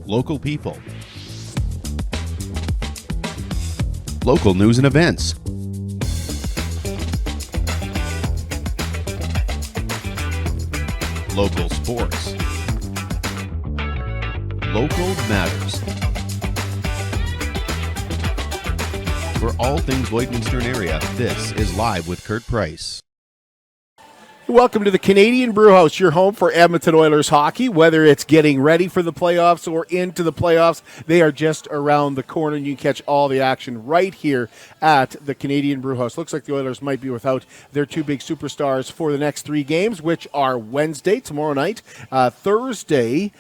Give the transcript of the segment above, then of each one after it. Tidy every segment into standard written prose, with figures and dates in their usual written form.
local people, local news and events, local sports, local matters. For all things Lloydminster and area, this is Live with Kurt Price. Welcome to the Canadian Brewhouse, your home for Edmonton Oilers hockey. Whether it's getting ready for the playoffs or into the playoffs, they are just around the corner, and you can catch all the action right here at the Canadian Brewhouse. Looks like the Oilers might be without their two big superstars for the next three games, which are Wednesday, tomorrow night, Thursday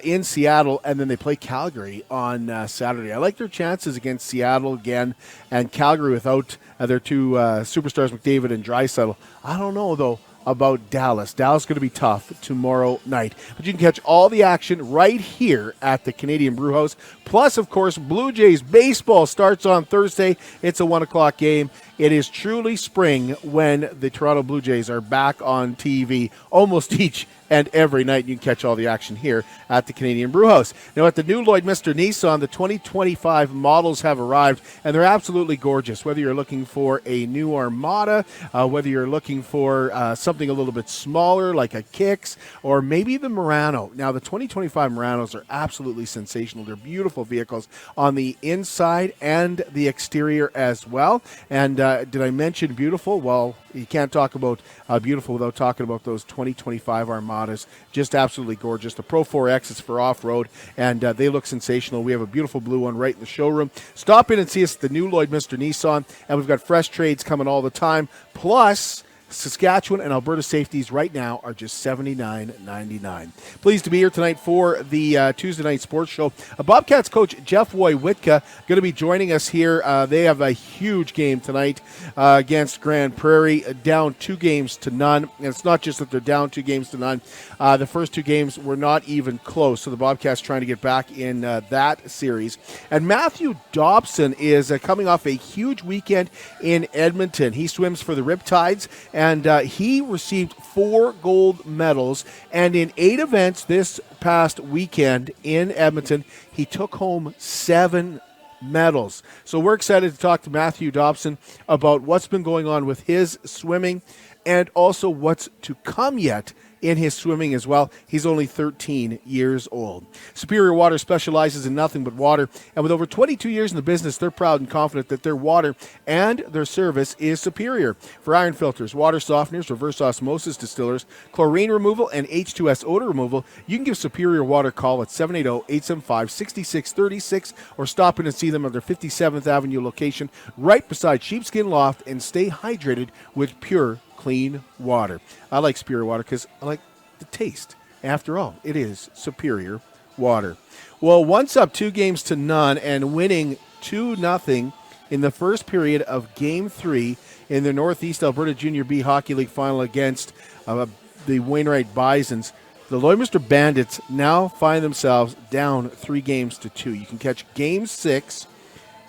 in Seattle, and then they play Calgary on Saturday. I like their chances against Seattle again, and Calgary without their two superstars, McDavid and Draisaitl. I don't know, though, about Dallas. Dallas is going to be tough tomorrow night. But you can catch all the action right here at the Canadian Brewhouse. Plus, of course, Blue Jays baseball starts on Thursday. It's a 1 o'clock game. It is truly spring when the Toronto Blue Jays are back on TV almost each and every night. You can catch all the action here at the Canadian Brewhouse. Now, at the new Lloydminster Nissan, the 2025 models have arrived, and they're absolutely gorgeous. Whether you're looking for a new Armada, whether you're looking for something a little bit smaller like a Kicks, or maybe the Murano. Now, the 2025 Muranos are absolutely sensational. They're beautiful vehicles on the inside and the exterior as well. And did I mention beautiful? Well, you can't talk about beautiful without talking about those 2025 Armadas. Just absolutely gorgeous. The Pro 4X is for off-road, and they look sensational. We have a beautiful blue one right in the showroom. Stop in and see us at the new Lloydminster Nissan, and we've got fresh trades coming all the time. Plus, Saskatchewan and Alberta safeties right now are just $79.99. Pleased to be here tonight for the Tuesday night sports show. Bobcats coach Jeff Woywitka going to be joining us here. They have a huge game tonight against Grand Prairie, down 2-0. And it's not just that they're down 2-0. The first two games were not even close, so the Bobcats trying to get back in that series. And Matthew Dobson is coming off a huge weekend in Edmonton. He swims for the Riptides, and he received 4 gold medals. And in 8 events this past weekend in Edmonton, he took home 7 medals. So we're excited to talk to Matthew Dobson about what's been going on with his swimming and also what's to come yet in his swimming as well. He's only 13 years old. Superior Water specializes in nothing but water, and with over 22 years in the business, they're proud and confident that their water and their service is superior. For iron filters, water softeners, reverse osmosis distillers, chlorine removal, and H2S odor removal, you can give Superior Water a call at 780-875-6636 or stop in and see them at their 57th Avenue location right beside Sheepskin Loft, and stay hydrated with pure clean water. I like Superior Water because I like the taste. After all, it is Superior Water. Well, once up 2-0 and winning 2-0 in the first period of Game 3 in the Northeast Alberta Junior B Hockey League final against the Wainwright Bisons, the Lloydminster Bandits now find themselves down 3-2. You can catch Game 6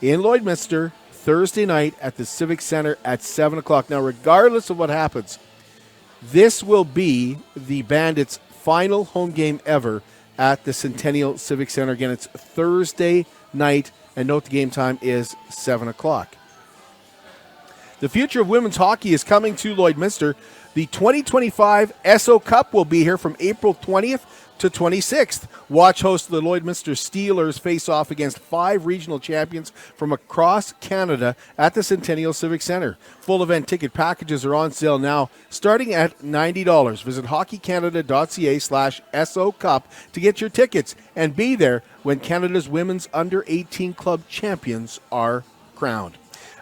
in Lloydminster Thursday night at the Civic Center at 7 o'clock. Now, regardless of what happens, this will be the Bandits' final home game ever at the Centennial Civic Center. Again, it's Thursday night, and note the game time is 7 o'clock. The future of women's hockey is coming to Lloydminster. The 2025 SO Cup will be here from April 20th to 26th. Watch host the Lloydminster Steelers face off against 5 regional champions from across Canada at the Centennial Civic Center. Full event ticket packages are on sale now, starting at $90. Visit hockeycanada.ca/SO Cup to get your tickets and be there when Canada's women's under-18 club champions are crowned.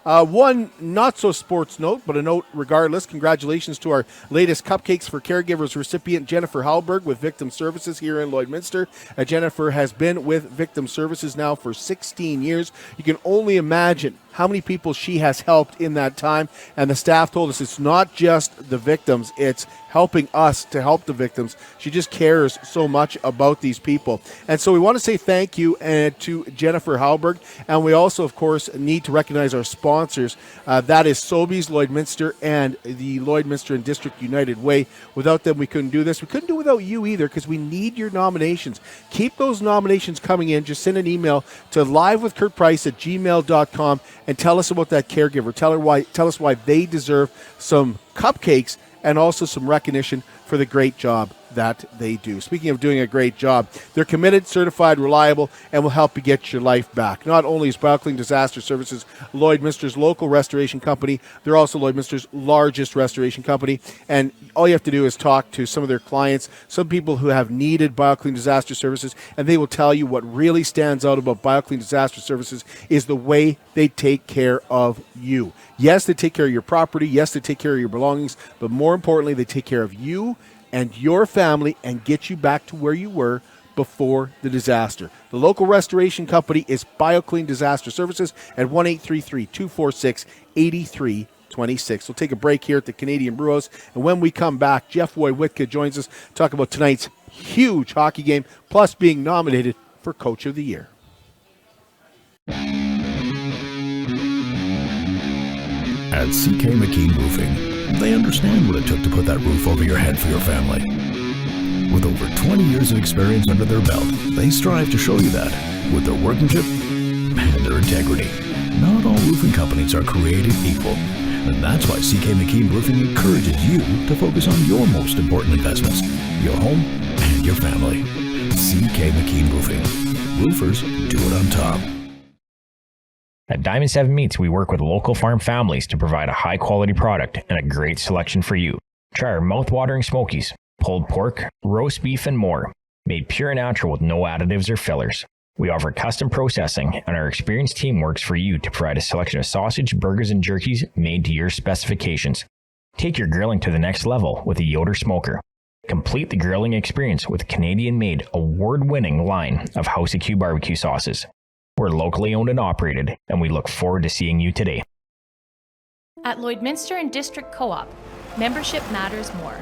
One not-so-sports note, but a note regardless. Congratulations to our latest Cupcakes for Caregivers recipient, Jennifer Hallberg, with Victim Services here in Lloydminster. Jennifer has been with Victim Services now for 16 years. You can only imagine how many people she has helped in that time. And the staff told us it's not just the victims, it's helping us to help the victims. She just cares so much about these people. And so we want to say thank you to Jennifer Halberg. And we also, of course, need to recognize our sponsors. That is Sobeys, Lloydminster, and the Lloydminster and District United Way. Without them, we couldn't do this. We couldn't do it without you either, because we need your nominations. Keep those nominations coming in. Just send an email to livewithkurtprice@gmail.com and tell us about that caregiver. Tell us why they deserve some cupcakes and also some recognition for the great job that they do. Speaking of doing a great job, they're committed, certified, reliable, and will help you get your life back. Not only is BioClean Disaster Services Lloydminster's local restoration company, they're also Lloydminster's largest restoration company. And all you have to do is talk to some of their clients, some people who have needed BioClean Disaster Services, and they will tell you what really stands out about BioClean Disaster Services is the way they take care of you. Yes, they take care of your property. Yes, they take care of your belongings. But more importantly, they take care of you and your family and get you back to where you were before the disaster. The local restoration company is BioClean Disaster Services at 1-833-246-8326. We'll take a break here at the Canadian Brewhouse, and when we come back, Jeff Woywitka joins us to talk about tonight's huge hockey game, plus being nominated for Coach of the Year. At CK McKean Roofing, they understand what it took to put that roof over your head for your family. With over 20 years of experience under their belt, they strive to show you that with their workmanship and their integrity. Not all roofing companies are created equal, and that's why CK McKean Roofing encourages you to focus on your most important investments, your home and your family. CK McKean Roofing. Roofers do it on top. At Diamond 7 Meats, we work with local farm families to provide a high-quality product and a great selection for you. Try our mouth-watering smokies, pulled pork, roast beef, and more, made pure and natural with no additives or fillers. We offer custom processing, and our experienced team works for you to provide a selection of sausage, burgers, and jerkies made to your specifications. Take your grilling to the next level with a Yoder smoker. Complete the grilling experience with a Canadian-made, award-winning line of House of Q barbecue sauces. We're locally owned and operated, and we look forward to seeing you today. At Lloydminster and District Co-op, membership matters more.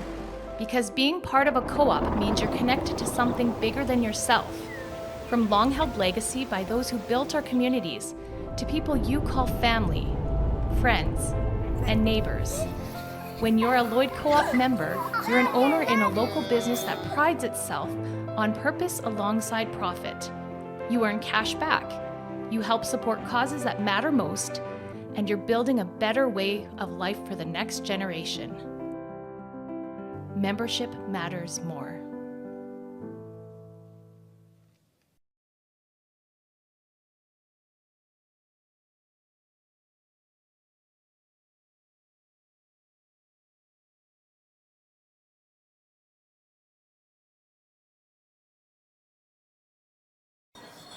Because being part of a co-op means you're connected to something bigger than yourself. From long-held legacy by those who built our communities, to people you call family, friends, and neighbors. When you're a Lloyd Co-op member, you're an owner in a local business that prides itself on purpose alongside profit. You earn cash back, you help support causes that matter most, and you're building a better way of life for the next generation. Membership matters more.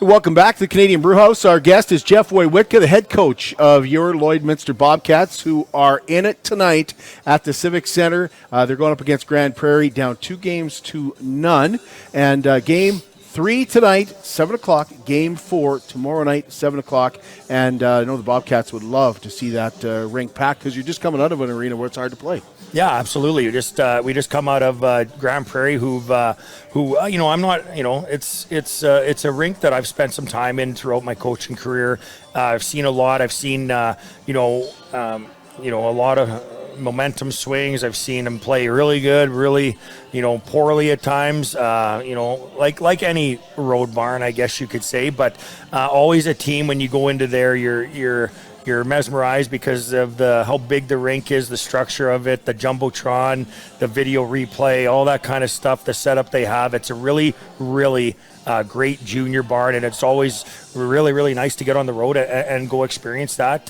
Welcome back to the Canadian Brewhouse. Our guest is Jeff Woywitka, the head coach of your Lloydminster Bobcats, who are in it tonight at the Civic Centre. They're going up against Grand Prairie, down 2-0. And game 3 tonight, 7 o'clock. Game 4 tomorrow night, 7 o'clock. And I know the Bobcats would love to see that rink packed, because you're just coming out of an arena where it's hard to play. Yeah, absolutely. We just come out of Grand Prairie, who I'm not, it's a rink that I've spent some time in throughout my coaching career. I've seen a lot. I've seen a lot of momentum swings. I've seen them play really good, really, poorly at times. Like any road barn, I guess you could say. But always a team when you go into there, you're mesmerized because of how big the rink is, the structure of it, the Jumbotron, the video replay, all that kind of stuff, the setup they have. It's a really, really great junior barn, and it's always really, really nice to get on the road and go experience that.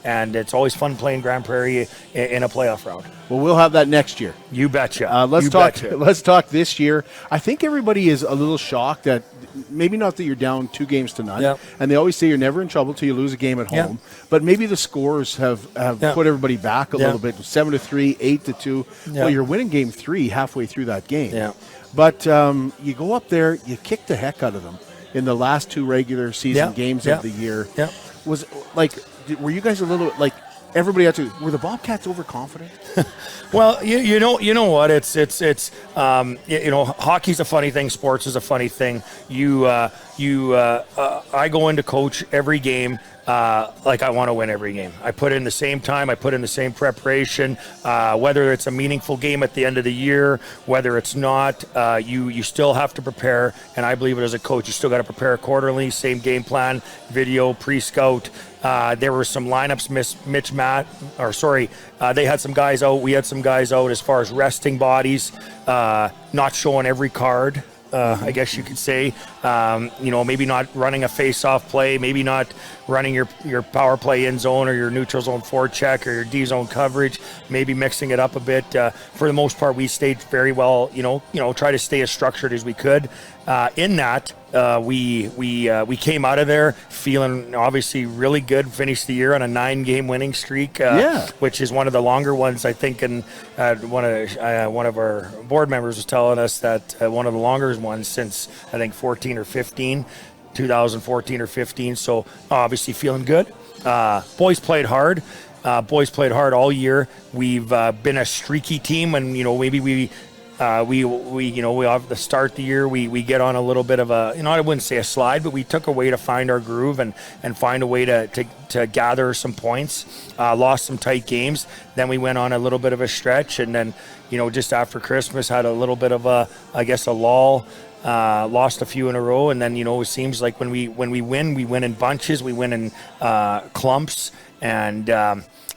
And it's always fun playing Grand Prairie in a playoff round. Well, we'll have that next year. You betcha. Let's talk this year. I think everybody is a little shocked that maybe not that you're down 2-0, yep. And they always say you're never in trouble till you lose a game at home. Yep. But maybe the scores have yep. put everybody back a little bit. 7-3, 8-2. Yep. Well, you're winning game 3 halfway through that game. Yep. But you go up there, you kick the heck out of them in the last 2 regular season games of the year. Yep. Was like were you guys a little like everybody else? Were the Bobcats overconfident? Well, you know what? It's hockey's a funny thing. Sports is a funny thing. I go into coach every game like I want to win every game. I put in the same time. I put in the same preparation. Whether it's a meaningful game at the end of the year, whether it's not, you still have to prepare. And I believe it as a coach, you still got to prepare quarterly. Same game plan, video, pre-scout. There were some lineups they had some guys out. We had some guys out as far as resting bodies, not showing every card. I guess you could say, maybe not running a face-off play, maybe not running your power play in zone or your neutral zone forecheck or your D zone coverage, maybe mixing it up a bit. For the most part, we stayed very well, try to stay as structured as we could. In that, we came out of there feeling obviously really good, finished the year on a 9-game winning streak, which is one of the longer ones, I think. And one of our board members was telling us that one of the longer ones since, I think, 2014 or 15. So obviously feeling good. Boys played hard. All year. We've been a streaky team, and maybe we have to start the year. We get on a little bit of a, I wouldn't say a slide, but we took a way to find our groove and find a way to gather some points. Lost some tight games. Then we went on a little bit of a stretch, and then just after Christmas had a little bit of a lull. Lost a few in a row, and then it seems like when we win, we win in bunches, we win in clumps, and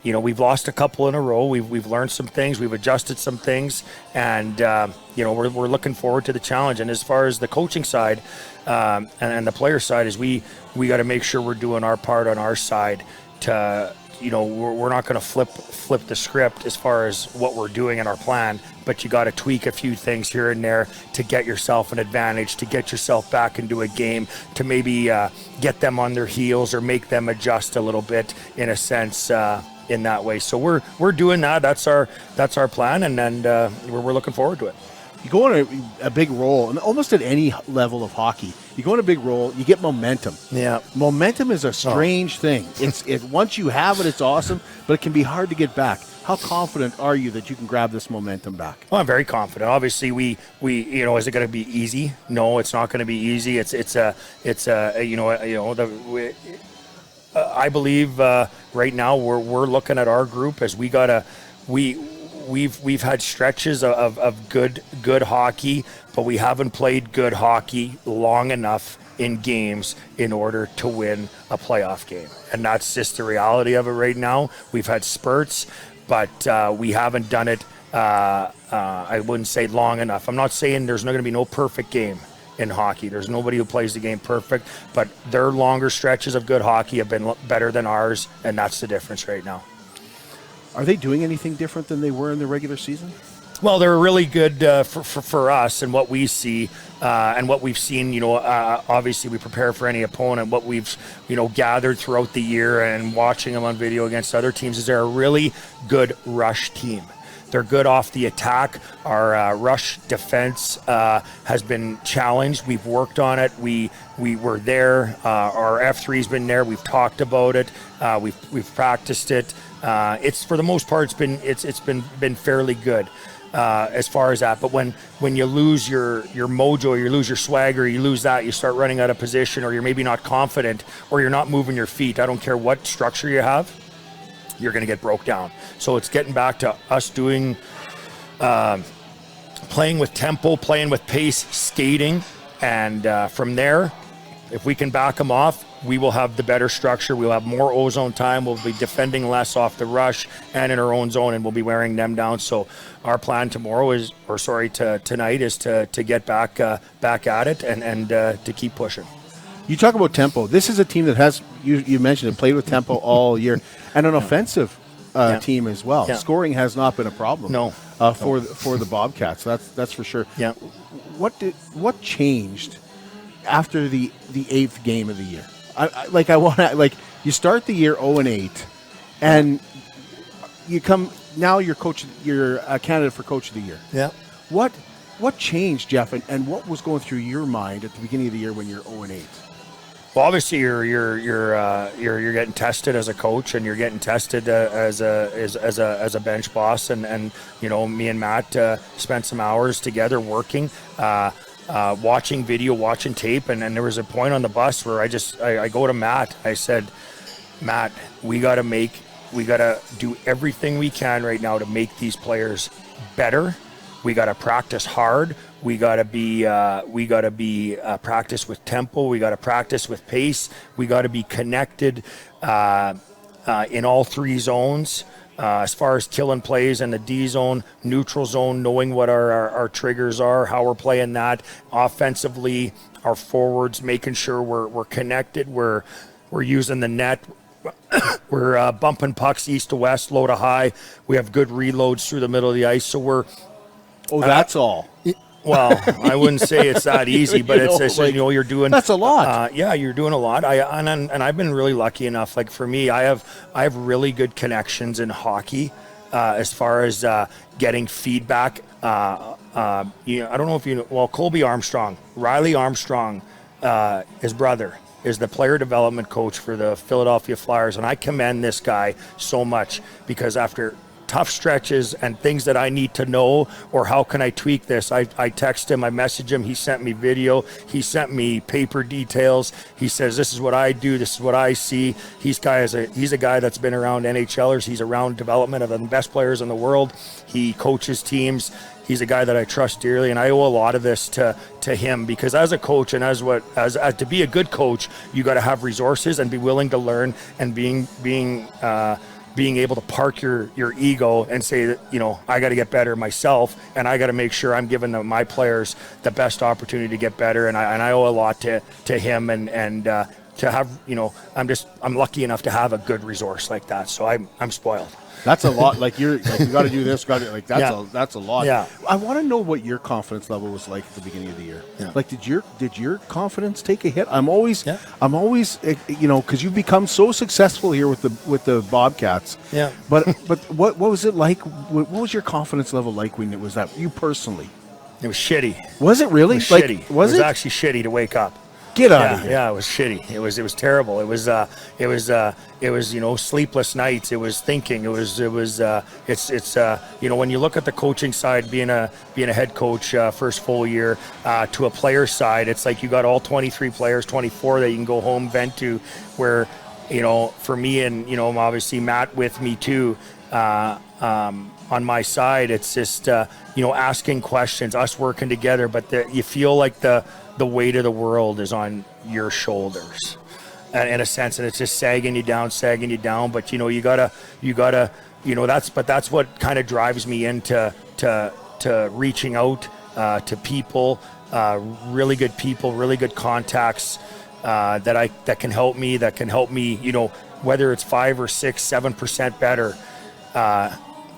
we've lost a couple in a row. We've learned some things, we've adjusted some things, and we're looking forward to the challenge. And as far as the coaching side and the player side, is we got to make sure we're doing our part on our side to. We're not going to flip the script as far as what we're doing in our plan, but you got to tweak a few things here and there to get yourself an advantage, to get yourself back into a game, to maybe get them on their heels or make them adjust a little bit in a sense in that way. So we're doing that. That's our plan, and we're looking forward to it. You go on a big roll, and almost at any level of hockey, you go on a big roll, you get momentum. Yeah. Momentum is a strange thing. It's once you have it, it's awesome, but it can be hard to get back. How confident are you that you can grab this momentum back? Well, I'm very confident. Obviously, we is it going to be easy? No, it's not going to be easy. I believe right now we're looking at our group as we've had stretches of good hockey, but we haven't played good hockey long enough in games in order to win a playoff game. And that's just the reality of it right now. We've had spurts, but we haven't done it, I wouldn't say long enough. I'm not saying there's not going to be no perfect game in hockey. There's nobody who plays the game perfect, but their longer stretches of good hockey have been better than ours, and that's the difference right now. Are they doing anything different than they were in the regular season? Well, they're really good for us and what we see and what we've seen. Obviously we prepare for any opponent. What we've gathered throughout the year and watching them on video against other teams is they're a really good rush team. They're good off the attack. Our rush defense has been challenged. We've worked on it. We were there. Our F3's been there. We've talked about it. We've practiced it. It's for the most part it's been fairly good as far as that. But when you lose your mojo, you lose your swagger, you lose that, you start running out of position, or you're maybe not confident, or you're not moving your feet. I don't care what structure you have, you're going to get broke down. So it's getting back to us doing playing with tempo, playing with pace, skating, and from there, if we can back them off, we will have the better structure. We'll have more ozone time. We'll be defending less off the rush and in our own zone, and we'll be wearing them down. So our plan tonight is to get back at it and to keep pushing. You talk about tempo. This is a team that has, you mentioned it, played with tempo all year, and an offensive team as well. Yeah. Scoring has not been a problem. For the Bobcats. That's for sure. Yeah. What changed after the 8th game of the year? You start the year 0-8, and you come now. You're a candidate for Coach of the Year. Yeah. What changed, Jeff, and what was going through your mind at the beginning of the year when you're 0-8? Well, obviously you're getting tested as a coach, and you're getting tested as a bench boss, and me and Matt spent some hours together working, watching video, watching tape, and there was a point on the bus where I go to Matt. I said, Matt, we got to do everything we can right now to make these players better. We got to practice hard. We got to be practice with tempo. We got to practice with pace. We got to be connected in all three zones. As far as killing plays in the D zone, neutral zone, knowing what our triggers are, how we're playing that offensively, our forwards, making sure we're connected. We're using the net. We're bumping pucks east to west, low to high. We have good reloads through the middle of the ice. So we're. Oh, that's all. Well, I wouldn't say it's that easy, but you're doing. That's a lot. Yeah, you're doing a lot. And I've been really lucky enough. Like for me, I have really good connections in hockey, as far as getting feedback. I don't know if you know. Well, Colby Armstrong, Riley Armstrong, his brother, is the player development coach for the Philadelphia Flyers, and I commend this guy so much because after tough stretches and things that I need to know, or how can I tweak this, I text him, I message him, he sent me video, he sent me paper details, he says this is what I do, this is what I see. He's a guy that's been around NHLers, he's around development of the best players in the world, he coaches teams. He's a guy that I trust dearly, and I owe a lot of this to him, because as a coach and as to be a good coach, you got to have resources and be willing to learn, and being able to park your ego and say that, I got to get better myself, and I got to make sure I'm giving my players the best opportunity to get better, and I owe a lot to him, and to have, I'm lucky enough to have a good resource like that, so I'm spoiled. That's a lot. You got to do this. That's a lot. Yeah. I want to know what your confidence level was like at the beginning of the year. Yeah. Did your confidence take a hit? I'm always, because you've become so successful here with the Bobcats. Yeah. But what was it like? What was your confidence level like when it was that you personally? It was shitty. Was it really? It was shitty. It was actually shitty to wake up. Get out of here. Yeah, it was shitty. It was terrible. It was sleepless nights. It was thinking. It's when you look at the coaching side, being a head coach first full year, to a player side, it's like you got all 23 players, 24 that you can go home, vent to, where, for me and, obviously Matt with me too, on my side, it's just, asking questions, us working together, but you feel like the weight of the world is on your shoulders, in a sense, and it's just sagging you down, but you gotta, that's what kind of drives me into reaching out to people, really good people, really good contacts, that can help me, whether it's 5 or 6, 7% better,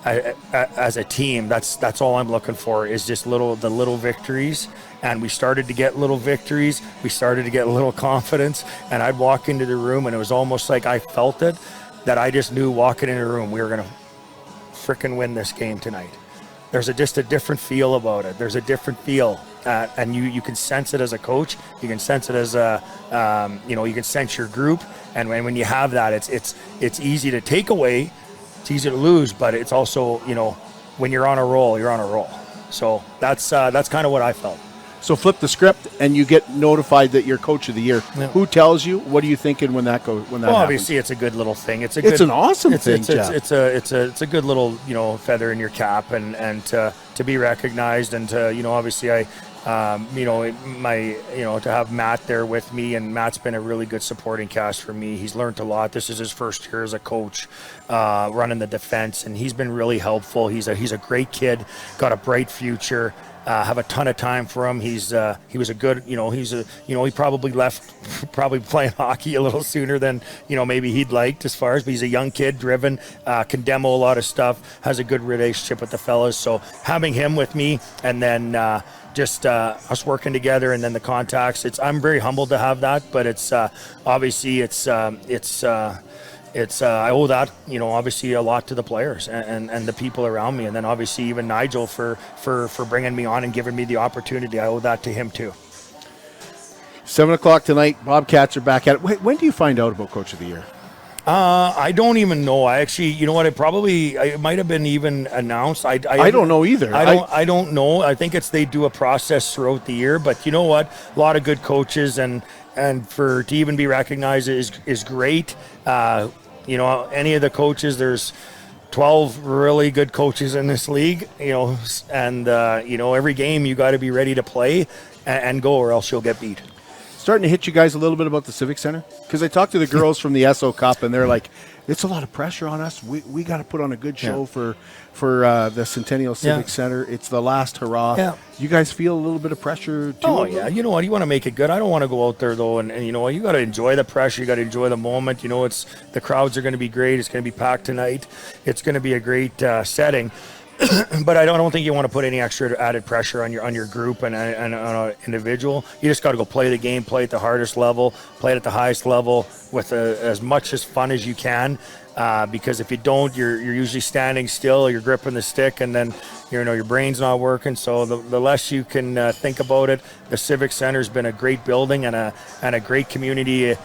as a team. That's all I'm looking for, is just the little victories. And we started to get little victories. We started to get a little confidence. And I'd walk into the room, and it was almost like I felt it, that I just knew walking in the room, we were going to frickin' win this game tonight. There's just a different feel about it. There's a different feel. And you can sense it as a coach. You can sense it as you can sense your group. And when you have that, it's easy to take away. It's easy to lose, but it's also, when you're on a roll, you're on a roll. So that's kind of what I felt. So flip the script, and you get notified that you're Coach of the Year. Yeah. Who tells you? What are you thinking when that goes? Well, obviously, it's a good little thing. It's an awesome thing. It's a good little feather in your cap, and to be recognized, and to obviously I. To have Matt there with me, and Matt's been a really good supporting cast for me. He's learned a lot. This is his first year as a coach, running the defense, and he's been really helpful. He's a great kid, got a bright future. Have a ton of time for him. He was a good, he probably left playing hockey a little sooner than, maybe he'd liked as far as, but he's a young kid, driven, can demo a lot of stuff, has a good relationship with the fellas. So having him with me, and then just us working together, and then the contacts, I'm very humbled to have that, but it's obviously I owe that, obviously a lot to the players and the people around me. And then obviously even Nigel for bringing me on and giving me the opportunity. I owe that to him too. 7 o'clock tonight. Bobcats are back at it. Wait, when do you find out about Coach of the Year? I don't even know. I actually, you know what? It might have been even announced. I don't know either. I don't know. I think they do a process throughout the year. But you know what? A lot of good coaches, and to even be recognized is great. Any of the coaches, there's 12 really good coaches in this league. And every game you got to be ready to play and go, or else you'll get beat. Starting to hit you guys a little bit about the Civic Center? Because I talked to the girls from the SO Cup, and they're like, it's a lot of pressure on us. We got to put on a good show for the Centennial Civic Center. It's the last hurrah. Yeah. You guys feel a little bit of pressure too? Oh, yeah. You know what? You want to make it good. I don't want to go out there, though, and you know what? You got to enjoy the pressure. You got to enjoy the moment. The crowds are going to be great. It's going to be packed tonight. It's going to be a great setting. But I don't think you want to put any extra added pressure on your group and on an individual. You just got to go play the game, play at the hardest level, play it at the highest level with as much as fun as you can. Because if you don't, you're usually standing still, you're gripping the stick, and then your brain's not working. So the less you can think about it. The Civic Center's been a great building and a great community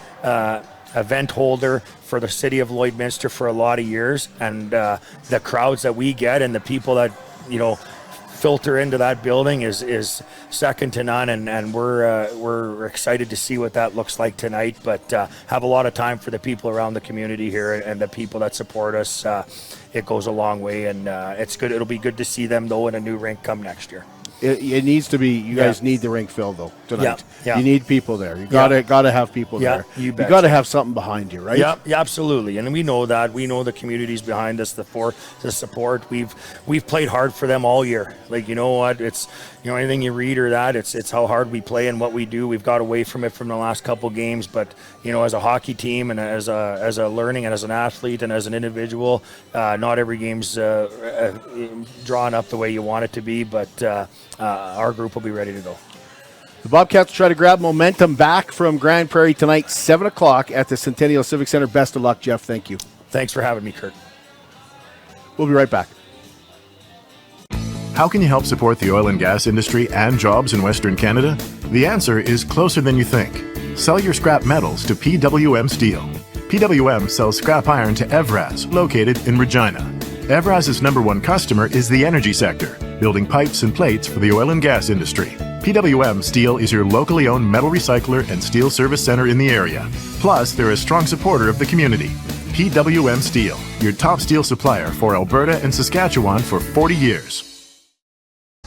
event holder for the city of Lloydminster for a lot of years, and the crowds that we get and the people that filter into that building is second to none, and we're excited to see what that looks like tonight, but have a lot of time for the people around the community here and the people that support us. It goes a long way, and it's good. It'll be good to see them though in a new rink come next year. It needs to be. You guys need the rink filled though tonight. Yeah. You need people there. You gotta have people there. You got to have something behind you, right? Yeah, absolutely. And we know that. We know the community's behind us, the support. We've played hard for them all year. Like, you know what? It's anything you read or that. It's how hard we play and what we do. We've got away from it from the last couple games, but as a hockey team and as a learning and as an athlete and as an individual, not every game's drawn up the way you want it to be, but our group will be ready to go. The Bobcats try to grab momentum back from Grand Prairie tonight, 7 o'clock at the Centennial Civic Center. Best of luck, Jeff. Thank you. Thanks for having me, Kurt. We'll be right back. How can you help support the oil and gas industry and jobs in Western Canada? The answer is closer than you think. Sell your scrap metals to PWM Steel. PWM sells scrap iron to Evraz, located in Regina. Evraz's #1 customer is the energy sector, building pipes and plates for the oil and gas industry. PWM Steel is your locally owned metal recycler and steel service center in the area. Plus, they're a strong supporter of the community. PWM Steel, your top steel supplier for Alberta and Saskatchewan for 40 years.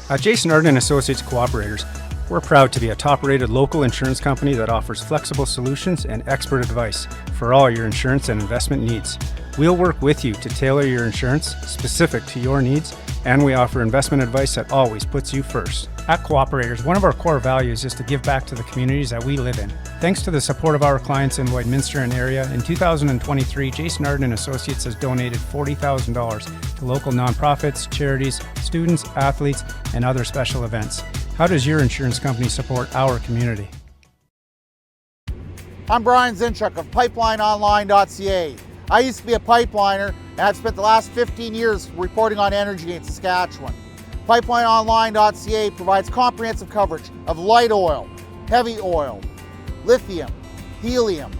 At Jason Arden Associates Cooperators, we're proud to be a top-rated local insurance company that offers flexible solutions and expert advice for all your insurance and investment needs. We'll work with you to tailor your insurance specific to your needs, and we offer investment advice that always puts you first. At Cooperators, one of our core values is to give back to the communities that we live in. Thanks to the support of our clients in Lloydminster and area, in 2023, Jason Arden Associates has donated $40,000 to local nonprofits, charities, students, athletes, and other special events. How does your insurance company support our community? I'm Brian Zinchuk of PipelineOnline.ca. I used to be a pipeliner, and I've spent the last 15 years reporting on energy in Saskatchewan. PipelineOnline.ca provides comprehensive coverage of light oil, heavy oil, lithium, helium,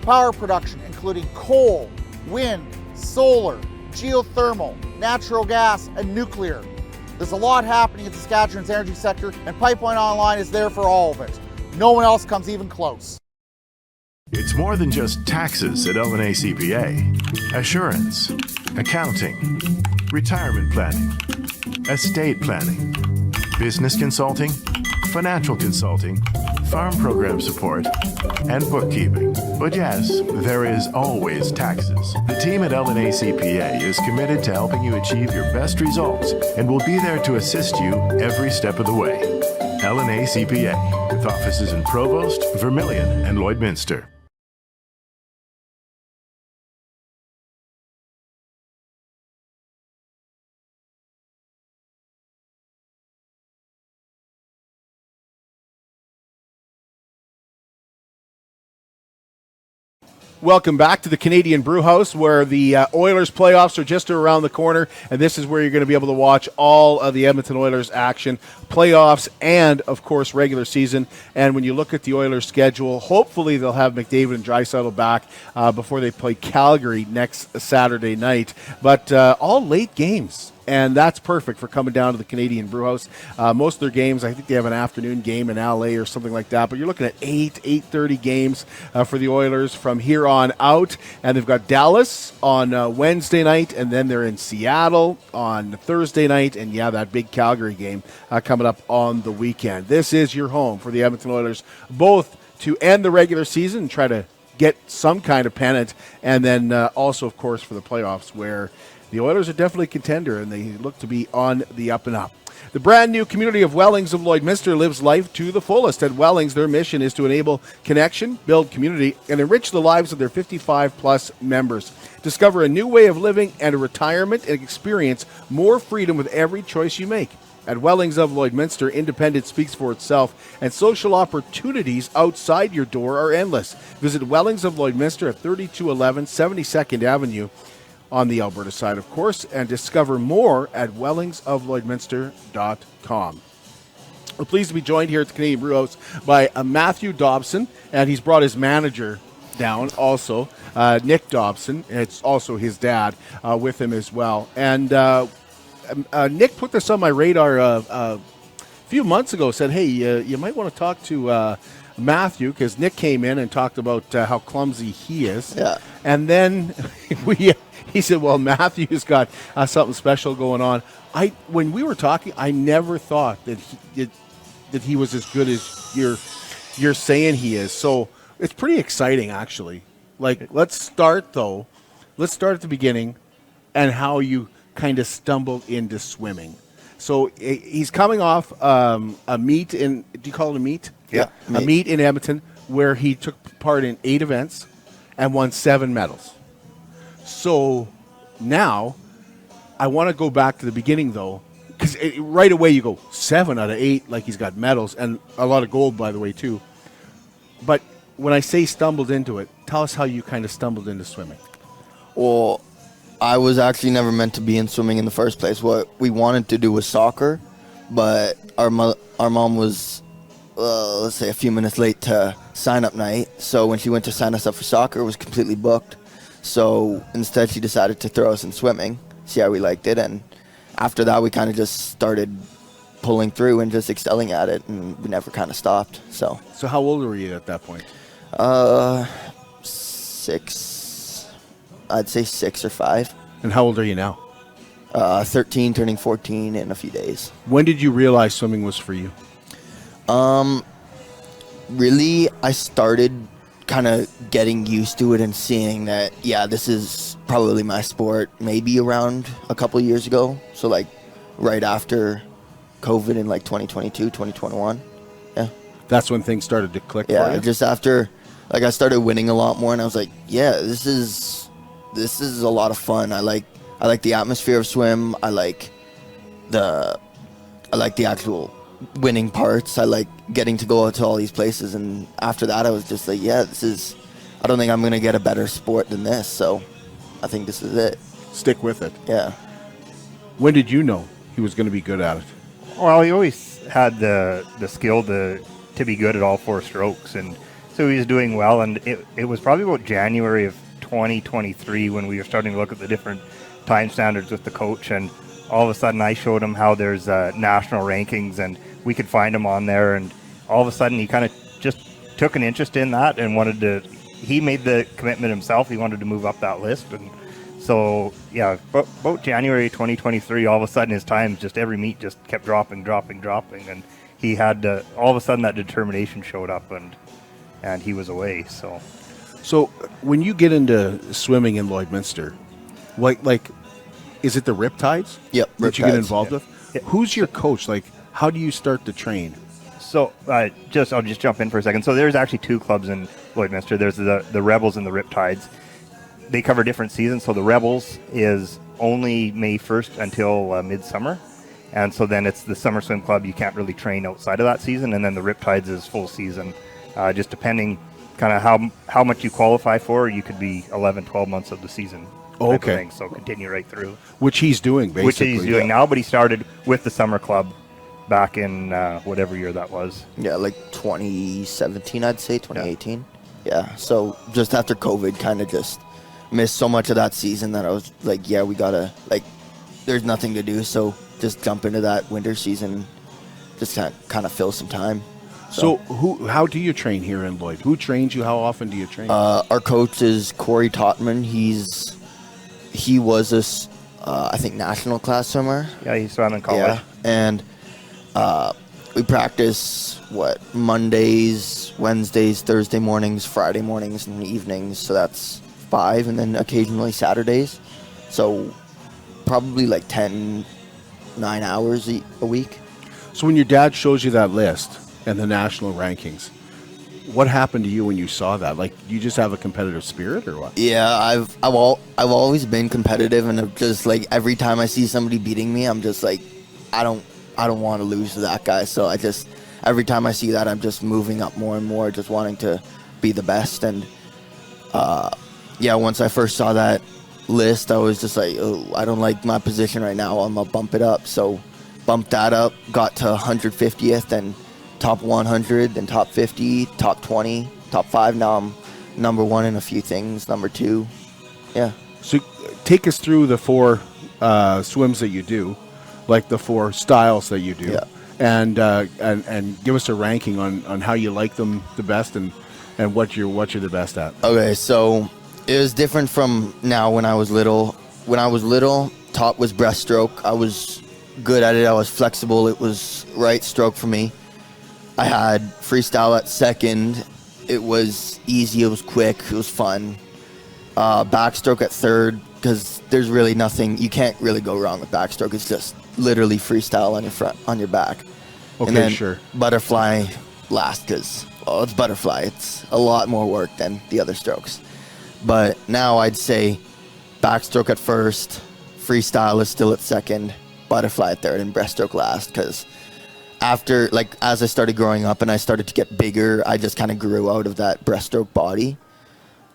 power production including coal, wind, solar, geothermal, natural gas, and nuclear. There's a lot happening in Saskatchewan's energy sector, and Pipeline Online is there for all of it. No one else comes even close. It's more than just taxes at LNA CPA. Assurance, accounting, retirement planning, estate planning, business consulting, financial consulting, farm program support, and bookkeeping. But yes, there is always taxes. The team at LNA CPA is committed to helping you achieve your best results and will be there to assist you every step of the way. LNA CPA, with offices in Provost, Vermilion, and Lloydminster. Welcome back to the Canadian Brewhouse, where the Oilers playoffs are just around the corner, and this is where you're going to be able to watch all of the Edmonton Oilers action, playoffs, and, of course, regular season. And when you look at the Oilers' schedule, hopefully they'll have McDavid and Draisaitl back before they play Calgary next Saturday night. But all late games. And that's perfect for coming down to the Canadian Brewhouse. Most of their games, I think they have an afternoon game in LA or something like that. But you're looking at 8:30 games for the Oilers from here on out. And they've got Dallas on Wednesday night, and then they're in Seattle on Thursday night. And, yeah, that big Calgary game coming up on the weekend. This is your home for the Edmonton Oilers, both to end the regular season and try to get some kind of pennant, and then also, of course, for the playoffs, where the Oilers are definitely a contender, and they look to be on the up and up. The brand new community of Wellings of Lloydminster lives life to the fullest. At Wellings, their mission is to enable connection, build community, and enrich the lives of their 55-plus members. Discover a new way of living and a retirement, and experience more freedom with every choice you make. At Wellings of Lloydminster, independence speaks for itself, and social opportunities outside your door are endless. Visit Wellings of Lloydminster at 3211 72nd Avenue, on the Alberta side, of course, and discover more at wellingsoflloydminster.com. We're pleased to be joined here at the Canadian Brewhouse by Matthew Dobson, and he's brought his manager down also, Nick Dobson. It's also his dad with him as well. And Nick put this on my radar a few months ago, said, hey, you might want to talk to Matthew, because Nick came in and talked about how clumsy he is. Yeah. And then he said, well, Matthew's got something special going on. When we were talking, I never thought that he was as good as you're saying he is. So it's pretty exciting, actually. Like, let's start at the beginning and how you kind of stumbled into swimming. So he's coming off a meet in, do you call it a meet? Yeah. A meet in Edmonton where he took part in 8 events and won 7 medals. So now I want to go back to the beginning, though, because right away you go 7 out of 8, like he's got medals, and a lot of gold, by the way, too. But when I say stumbled into it, tell us how you kind of stumbled into swimming. Well, I was actually never meant to be in swimming in the first place. What we wanted to do was soccer, but our mom was, let's say, a few minutes late to sign-up night. So when she went to sign us up for soccer, it was completely booked. So instead, she decided to throw us in swimming, see how we liked it. And after that, we kind of just started pulling through and just excelling at it, and we never kind of stopped. So how old were you at that point? 6. I'd say 6 or 5. And how old are you now? 13, turning 14 in a few days. When did you realize swimming was for you? Really, I started kind of getting used to it and seeing that, yeah, this is probably my sport, maybe around a couple of years ago. So, like, right after COVID in, like, 2022, 2021. Yeah. That's when things started to click for you? Just after, like, I started winning a lot more, and I was like, yeah, this is a lot of fun. I like the atmosphere of swim. I like the actual winning parts. I like getting to go out to all these places, and after that I was just like, yeah, I don't think I'm going to get a better sport than this, so I think this is it. Stick with it. Yeah. When did you know he was going to be good at it? Well, he always had the skill to be good at all 4 strokes, and so he was doing well, and it was probably about January of 2023 when we were starting to look at the different time standards with the coach, and all of a sudden I showed him how there's national rankings, and we could find him on there, and all of a sudden he kind of just took an interest in that and he made the commitment himself. He wanted to move up that list, and so yeah, about January 2023, all of a sudden his times, just every meet just kept dropping, and he had all of a sudden that determination showed up, and he was away. So when you get into swimming in Lloydminster, like is it the Riptides? Yep. That you get involved with? Yep. Who's your coach? Like, how do you start to train? So I'll just jump in for a second. So there's actually 2 clubs in Lloydminster. There's the Rebels and the Riptides. They cover different seasons. So the Rebels is only May 1st until midsummer. And so then it's the summer swim club. You can't really train outside of that season. And then the Riptides is full season, just depending kind of how much you qualify for. You could be 11, 12 months of the season. Oh, type of okay. thing, so continue right through. Which he's doing, basically. Which he's doing now, but he started with the summer club back in whatever year that was. Yeah, like 2017, I'd say, 2018. Yeah, so just after COVID, kind of just missed so much of that season that I was like, yeah, we got to, like, there's nothing to do, so just jump into that winter season, just kind of fill some time. So how do you train here in Lloyd? Who trains you? How often do you train? Our coach is Corey Totman. He was a, I think, national class swimmer. Yeah, he swam in college. Yeah, and we practice, Mondays, Wednesdays, Thursday mornings, Friday mornings, and evenings. So that's 5, and then occasionally Saturdays. So probably like 9 hours a week. So when your dad shows you that list and the national rankings, what happened to you when you saw that? Like, you just have a competitive spirit, or what? Yeah, I've always been competitive, and I'm just like, every time I see somebody beating me, I'm just like, I don't want to lose to that guy. So every time I see that, I'm just moving up more and more, just wanting to be the best. And once I first saw that list, I was just like, oh, I don't like my position right now. I'm gonna bump it up. So bumped that up, got to 150th, and top 100, then top 50, top 20, top 5. Now I'm number 1 in a few things, number 2. Yeah. So take us through the 4 swims that you do, like the 4 styles that you do, and give us a ranking on how you like them the best and what you're the best at. Okay, so it was different from now. When I was little, top was breaststroke. I was good at it. I was flexible. It was right stroke for me. I had freestyle at second. It was easy. It was quick. It was fun. Backstroke at third, because there's really nothing. You can't really go wrong with backstroke. It's just literally freestyle on your back. Okay, and then sure. Butterfly last, because it's butterfly. It's a lot more work than the other strokes. But now I'd say backstroke at first, freestyle is still at second, butterfly at third, and breaststroke last, because after, like, as I started growing up and I started to get bigger, I just kind of grew out of that breaststroke body,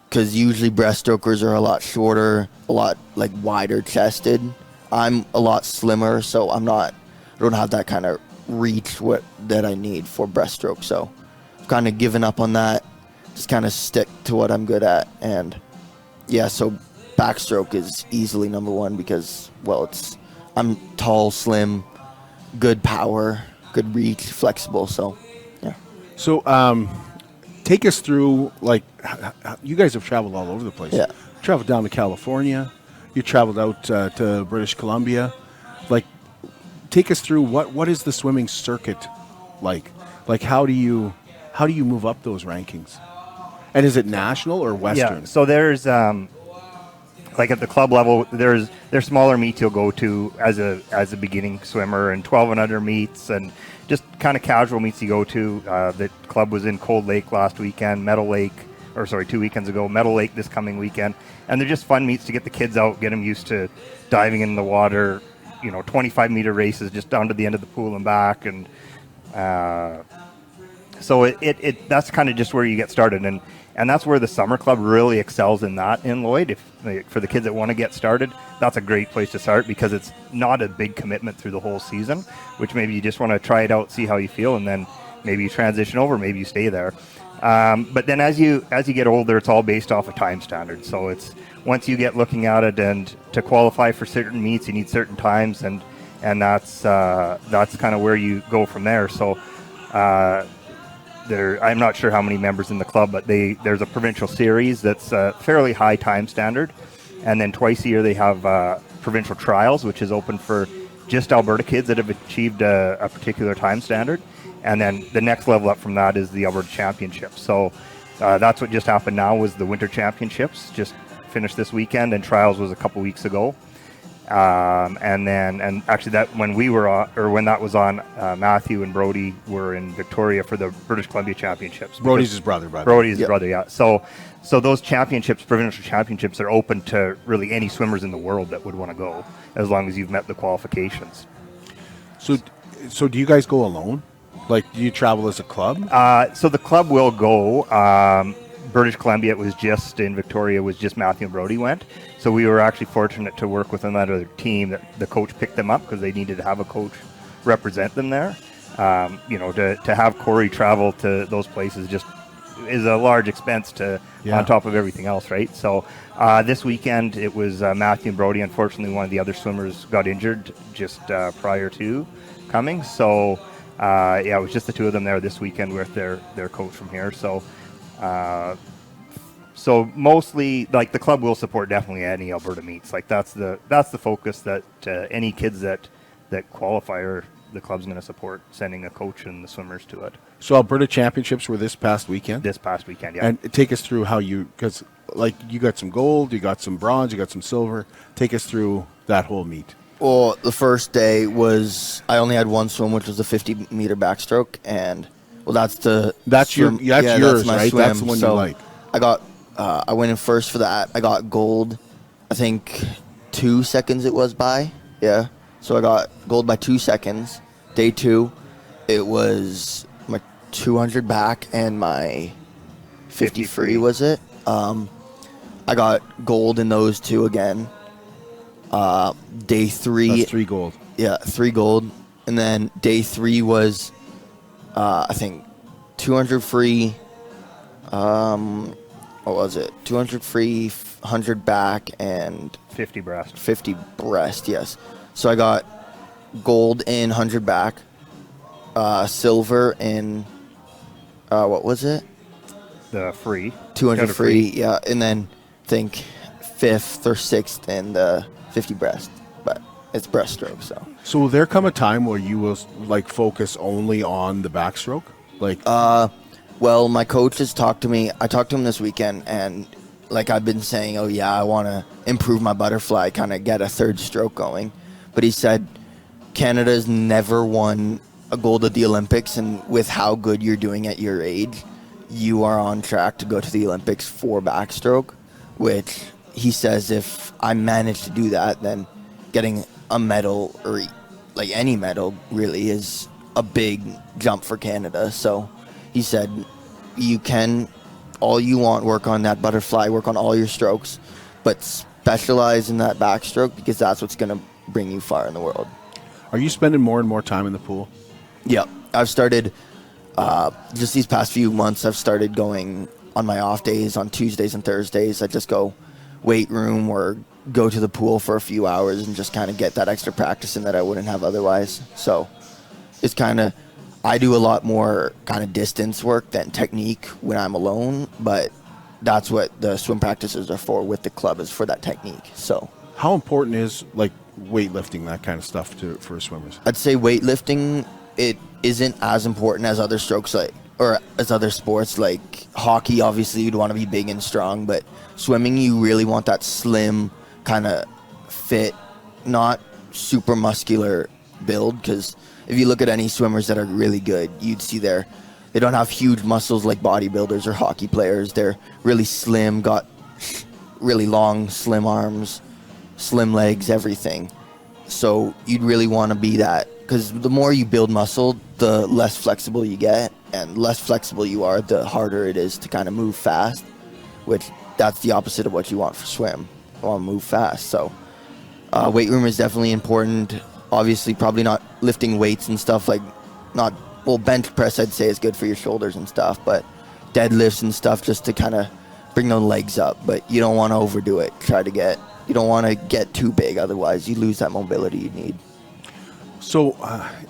because usually breaststrokers are a lot shorter, a lot, like, wider chested. I'm a lot slimmer, so I don't have that kind of reach that I need for breaststroke. So I've kind of given up on that, just kind of stick to what I'm good at. And yeah, so backstroke is easily number 1, because, I'm tall, slim, good power, good reach, flexible. So yeah. So take us through, like, you guys have traveled all over the place. Yeah. You traveled down to California. You traveled out to British Columbia. Like, take us through what is the swimming circuit like? Like, how do you move up those rankings? And is it national or Western? Yeah, so there's like at the club level, there's smaller meets you'll go to as a beginning swimmer, and 12 and under meets, and just kind of casual meets you go to. The club was in Cold Lake last weekend, 2 weekends ago, Meadow Lake this coming weekend, and they're just fun meets to get the kids out, get them used to diving in the water, 25-meter races just down to the end of the pool and back, and so it that's kind of just where you get started, and that's where the summer club really excels in Lloyd. For the kids that want to get started, that's a great place to start, because it's not a big commitment through the whole season, which maybe you just want to try it out, see how you feel, and then maybe you transition over, maybe you stay there. But then as you get older, it's all based off a time standard. So it's once you get looking at it, and to qualify for certain meets, you need certain times, and that's kind of where you go from there. So I'm not sure how many members in the club, but there's a provincial series that's a fairly high time standard, and then twice a year they have provincial trials, which is open for just Alberta kids that have achieved a particular time standard, and then the next level up from that is the Alberta Championships. So that's what just happened now, was the Winter Championships just finished this weekend, and trials was a couple weeks ago. And actually that when that was on, Matthew and Brody were in Victoria for the British Columbia Championships. Brody's his brother. Brody's his brother, yeah. So those championships, provincial championships, are open to really any swimmers in the world that would want to go, as long as you've met the qualifications. So do you guys go alone? Like, do you travel as a club? So the club will go, British Columbia, it was just in Victoria, was just Matthew and Brody went. So we were actually fortunate to work with another team that the coach picked them up because they needed to have a coach represent them there. To have Corey travel to those places just is a large expense on top of everything else, right? So this weekend it was Matthew and Brody. Unfortunately, one of the other swimmers got injured just prior to coming. So it was just the two of them there this weekend with their coach from here. So mostly, like, the club will support definitely any Alberta meets. Like, that's the focus, that any kids that qualify, or the club's going to support sending a coach and the swimmers to it. So Alberta Championships were this past weekend? This past weekend, yeah. And take us through how because like, you got some gold, you got some bronze, you got some silver. Take us through that whole meet. Well, the first day was, I only had one swim, which was the 50-meter backstroke, and that's yours, right? Swim. That's the one you like. I went in first for that. I got gold, I think 2 seconds it was by. Yeah. So I got gold by 2 seconds. Day 2, it was my 200 back and my 50 free, was it? I got gold in those two again. Day 3. That's 3 gold. Yeah, 3 gold. And then day 3 was, I think, 200 free. What was it? 200 free, 100 back, and 50 breast. 50 breast, yes. So I got gold in 100 back, silver in, what was it? The free. 200 free, yeah. And then I think 5th or 6th in the 50 breast. But it's breaststroke, so. So will there come a time where you will, like, focus only on the backstroke? Like, well, my coach has talked to me. I talked to him this weekend, and like, I've been saying, oh yeah, I want to improve my butterfly, kind of get a third stroke going. But he said Canada's never won a gold at the Olympics, and with how good you're doing at your age, you are on track to go to the Olympics for backstroke, which he says if I manage to do that, then getting a medal, or like any medal really, is a big jump for Canada. So he said, you can, all you want, work on that butterfly, work on all your strokes, but specialize in that backstroke, because that's what's going to bring you far in the world. Are you spending more and more time in the pool? Yeah. I've started, just these past few months, I've started going on my off days, on Tuesdays and Thursdays. I just go weight room or go to the pool for a few hours and just kind of get that extra practice in that I wouldn't have otherwise. So it's kind of, I do a lot more kind of distance work than technique when I'm alone, but that's what the swim practices are for with the club, is for that technique. So how important is, like, weightlifting, that kind of stuff for swimmers? I'd say weightlifting, it isn't as important as other strokes, like, or as other sports. Like hockey, obviously you'd want to be big and strong, but swimming, you really want that slim, kind of fit, not super muscular build, because if you look at any swimmers that are really good, you'd see they don't have huge muscles like bodybuilders or hockey players. They're really slim, got really long, slim arms, slim legs, everything. So you'd really want to be that, because the more you build muscle, the less flexible you get, and less flexible you are, the harder it is to kind of move fast, which that's the opposite of what you want for swim. You want to move fast. So weight room is definitely important. Obviously, probably not lifting weights and stuff, like, bench press I'd say is good for your shoulders and stuff, but deadlifts and stuff just to kind of bring those legs up. But you don't want to overdo it. You don't want to get too big, otherwise you lose that mobility you need. So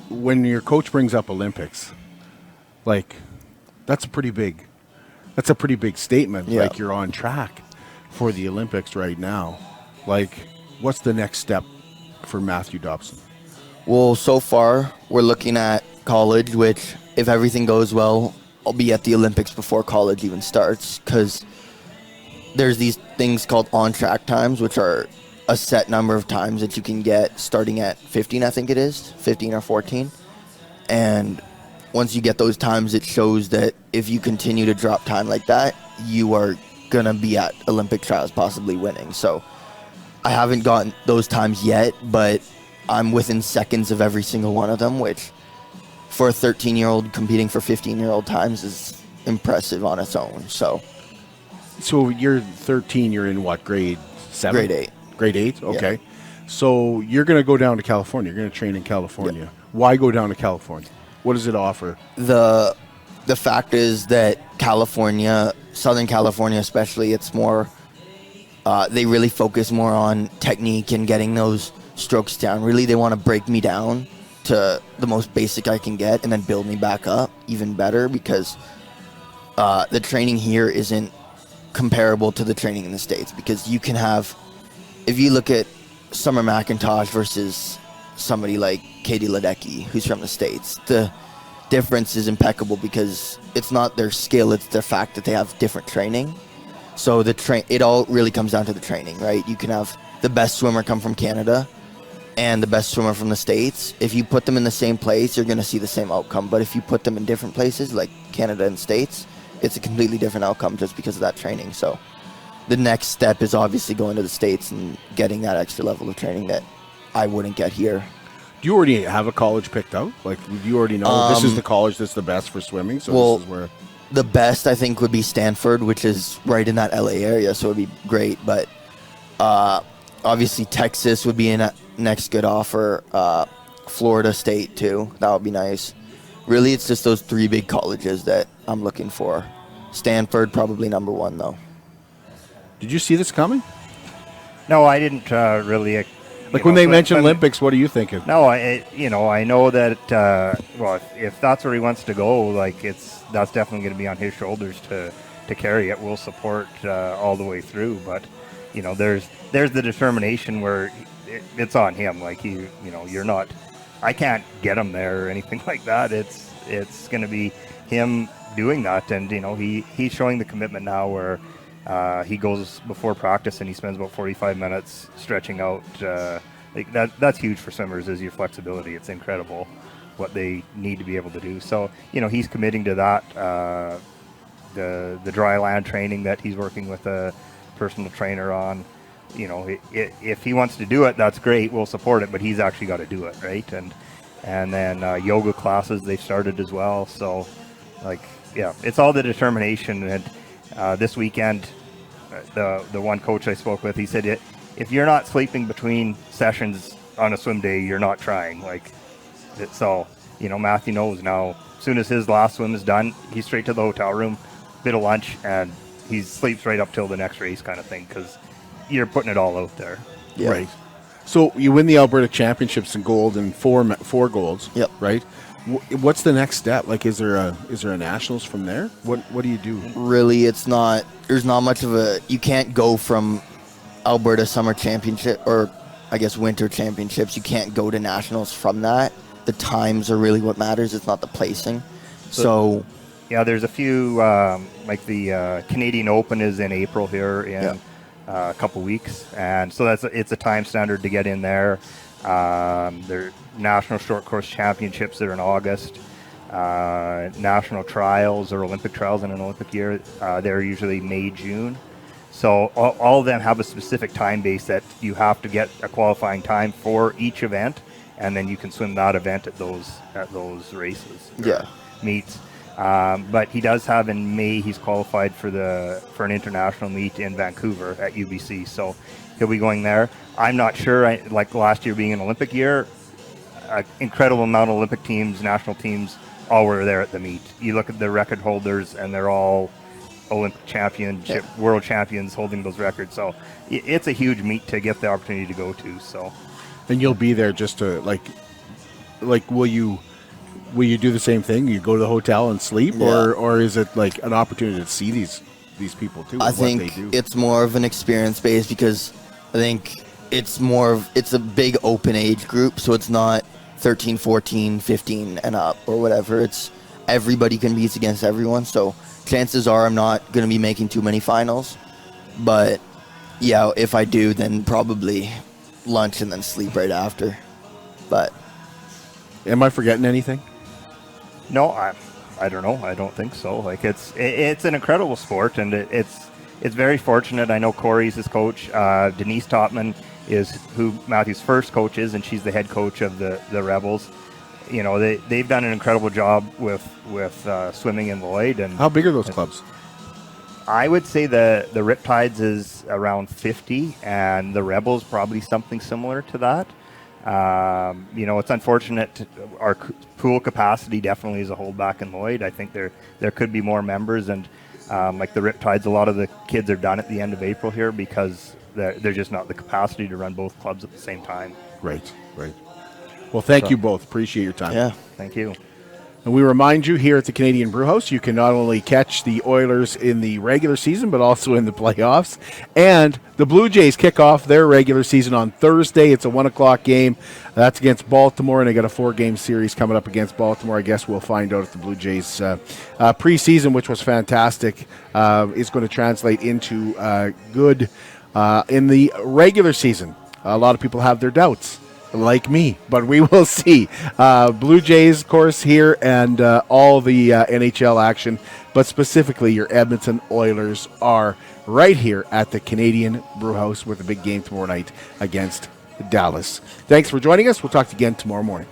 when your coach brings up Olympics, like, that's a pretty big statement. Yeah. Like, you're on track for the Olympics right now. Like, what's the next step for Matthew Dobson? Well, so far we're looking at college, which, if everything goes well, I'll be at the Olympics before college even starts, because there's these things called on-track times, which are a set number of times that you can get starting at 15, I think it is, 15 or 14. And once you get those times, it shows that if you continue to drop time like that, you are going to be at Olympic trials possibly winning. So I haven't gotten those times yet, but I'm within seconds of every single one of them, which for a 13-year-old competing for 15-year-old times is impressive on its own. So So you're 13. You're in what, grade 7? Grade 8. Grade 8. Okay. So you're going to go down to California. You're going to train in California. Yeah. Why go down to California? What does it offer? The fact is that California, Southern California especially, it's more. They really focus more on technique and getting those strokes down. Really, they want to break me down to the most basic I can get and then build me back up even better, because the training here isn't comparable to the training in the States. Because you can have, if you look at Summer McIntosh versus somebody like Katie Ledecky, who's from the States, the difference is impeccable because it's not their skill, it's the fact that they have different training. So it all really comes down to the training, right? You can have the best swimmer come from Canada and the best swimmer from the States. If you put them in the same place, you're going to see the same outcome. But if you put them in different places, like Canada and States, it's a completely different outcome just because of that training. So the next step is obviously going to the States and getting that extra level of training that I wouldn't get here. Do you already have a college picked out? Like, do you already know this is the college that's the best for swimming? So well, this is where... The best, I think, would be Stanford, which is right in that LA area, so it would be great. But obviously Texas would be a next good offer. Florida State, too. That would be nice. Really, it's just those 3 big colleges that I'm looking for. Stanford, probably number 1, though. Did you see this coming? No, I didn't really. Like when they mention Olympics, what are you thinking? No, I know that. Well, if that's where he wants to go, like that's definitely going to be on his shoulders to carry it. We'll support all the way through, but there's the determination where it's on him. Like you're not. I can't get him there or anything like that. It's going to be him doing that, and he's showing the commitment now where. He goes before practice and he spends about 45 minutes stretching out. Like that's huge for swimmers, is your flexibility. It's incredible what they need to be able to do. So, he's committing to that. The dry land training that he's working with a personal trainer on, if he wants to do it, that's great. We'll support it, but he's actually got to do it, right? And then yoga classes they've started as well. So, it's all the determination. And this weekend, the one coach I spoke with, he said, if you're not sleeping between sessions on a swim day, you're not trying. So, Matthew knows now. As soon as his last swim is done, he's straight to the hotel room, bit of lunch, and he sleeps right up till the next race kind of thing, because you're putting it all out there. Yeah. Right. So you win the Alberta Championships in gold and four golds. Yep. Right. What's the next step? Like, is there a nationals from there? What do you do? Really, there's not much of a, you can't go from Alberta Summer Championship, or I guess Winter Championships, you can't go to nationals from that. The times are really what matters. It's not the placing. So yeah, there's a few, like the Canadian Open is in April here in a couple weeks. And so it's a time standard to get in there. There National Short Course Championships that are in August. National trials or Olympic trials in an Olympic year, they're usually May, June. So all of them have a specific time base that you have to get a qualifying time for each event, and then you can swim that event at those races, meets. But he does have in May, he's qualified for an international meet in Vancouver at UBC, so he'll be going there. I'm not sure. Like last year being an Olympic year, an incredible amount of Olympic teams, national teams, all were there at the meet. You look at the record holders, and they're all Olympic championship, world champions holding those records. So it's a huge meet to get the opportunity to go to. So, and you'll be there just to like will you do the same thing? You go to the hotel and sleep, or is it like an opportunity to see these people too? I think it's more of an experience base, because I think it's a big open age group, so it's not 13, 14, 15 and up or whatever. It's everybody competes against everyone, so chances are I'm not going to be making too many finals. But yeah, if I do, then probably lunch and then sleep right after. But am I forgetting anything? No, I don't know. I don't think so. Like it's an incredible sport, and it's very fortunate. I know Corey's his coach. Denise Topman is who Matthew's first coach is, and she's the head coach of the Rebels. They've done an incredible job with swimming in Lloyd. And how big are those clubs? I would say the Riptides is around 50, and the Rebels probably something similar to that. It's unfortunate. Our pool capacity definitely is a holdback in Lloyd. I think there could be more members, and like the Riptides, a lot of the kids are done at the end of April here because there's just not the capacity to run both clubs at the same time. Right. Well, thank you both. Appreciate your time. Yeah, thank you. And we remind you here at the Canadian Brewhouse, you can not only catch the Oilers in the regular season, but also in the playoffs. And the Blue Jays kick off their regular season on Thursday. It's a 1 o'clock game. That's against Baltimore, and they got a 4-game series coming up against Baltimore. I guess we'll find out if the Blue Jays preseason, which was fantastic, is going to translate into good in the regular season. A lot of people have their doubts, like me, but we will see. Blue Jays, of course, here, and all the NHL action, but specifically your Edmonton Oilers are right here at the Canadian Brewhouse with a big game tomorrow night against Dallas. Thanks for joining us. We'll talk to you again tomorrow morning.